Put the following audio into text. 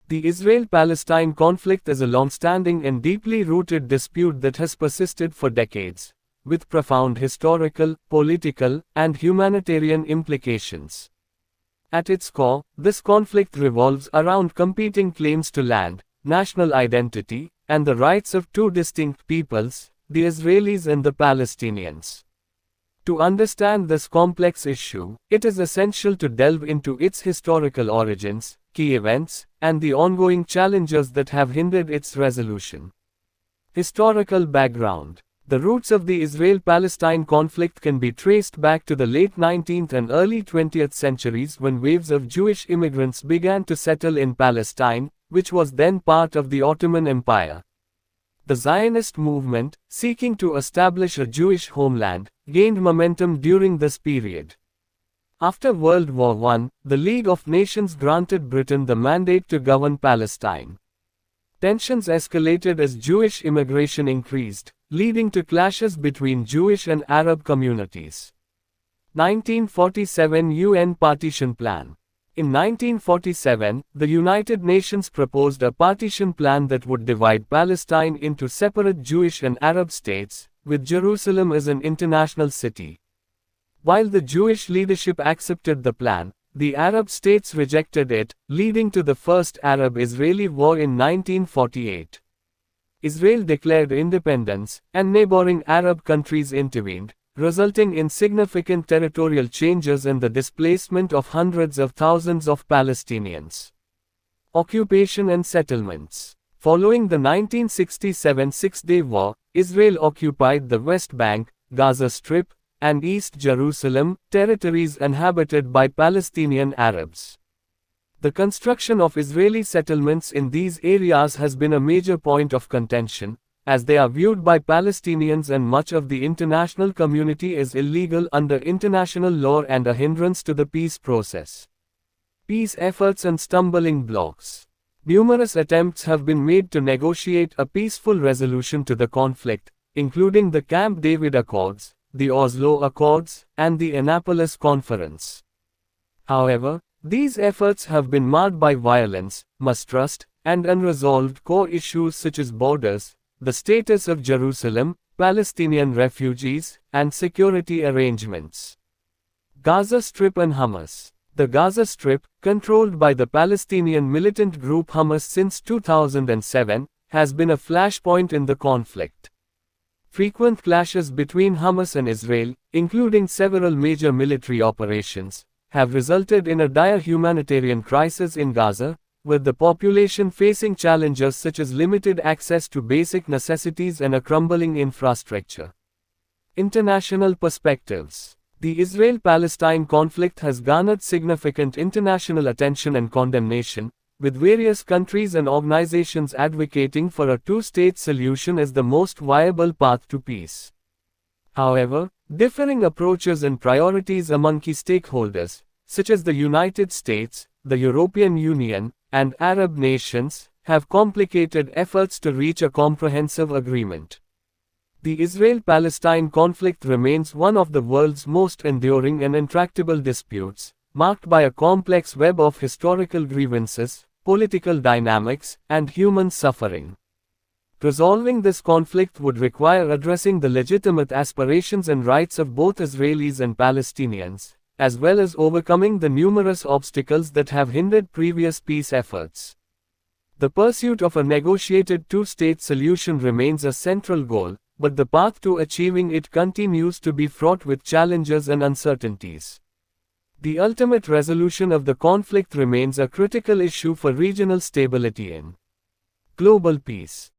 The Israel-Palestine conflict is a long-standing and deeply rooted dispute that has persisted for decades, with profound historical, political, and humanitarian implications. At its core, this conflict revolves around competing claims to land, national identity, and the rights of two distinct peoples, the Israelis and the Palestinians. To understand this complex issue, it is essential to delve into its historical origins, key events, and the ongoing challenges that have hindered its resolution. Historical background. The roots of the Israel-Palestine conflict can be traced back to the late 19th and early 20th centuries when waves of Jewish immigrants began to settle in Palestine, which was then part of the Ottoman Empire. The Zionist movement, seeking to establish a Jewish homeland, gained momentum during this period. After World War I, the League of Nations granted Britain the mandate to govern Palestine. Tensions escalated as Jewish immigration increased, leading to clashes between Jewish and Arab communities. 1947 UN Partition Plan. In 1947, the United Nations proposed a partition plan that would divide Palestine into separate Jewish and Arab states, with Jerusalem as an international city. While the Jewish leadership accepted the plan, the Arab states rejected it, leading to the First Arab-Israeli War in 1948. Israel declared independence, and neighboring Arab countries intervened, resulting in significant territorial changes and the displacement of hundreds of thousands of Palestinians. Occupation and settlements. Following the 1967 Six-Day War, Israel occupied the West Bank, Gaza Strip, and East Jerusalem, territories inhabited by Palestinian Arabs. The construction of Israeli settlements in these areas has been a major point of contention, as they are viewed by Palestinians and much of the international community as illegal under international law and a hindrance to the peace process. Peace efforts and stumbling blocks. Numerous attempts have been made to negotiate a peaceful resolution to the conflict, including the Camp David Accords, the Oslo Accords, and the Annapolis Conference. However, these efforts have been marred by violence, mistrust, and unresolved core issues such as borders, the status of Jerusalem, Palestinian refugees, and security arrangements. Gaza Strip and Hamas. The Gaza Strip, controlled by the Palestinian militant group Hamas since 2007, has been a flashpoint in the conflict. Frequent clashes between Hamas and Israel, including several major military operations, have resulted in a dire humanitarian crisis in Gaza, with the population facing challenges such as limited access to basic necessities and a crumbling infrastructure. International perspectives. The Israel-Palestine conflict has garnered significant international attention and condemnation, with various countries and organizations advocating for a two-state solution as the most viable path to peace. However, differing approaches and priorities among key stakeholders, such as the United States, the European Union, and Arab nations, have complicated efforts to reach a comprehensive agreement. The Israel-Palestine conflict remains one of the world's most enduring and intractable disputes, marked by a complex web of historical grievances, political dynamics, and human suffering. Resolving this conflict would require addressing the legitimate aspirations and rights of both Israelis and Palestinians, as well as overcoming the numerous obstacles that have hindered previous peace efforts. The pursuit of a negotiated two-state solution remains a central goal, but the path to achieving it continues to be fraught with challenges and uncertainties. The ultimate resolution of the conflict remains a critical issue for regional stability and global peace.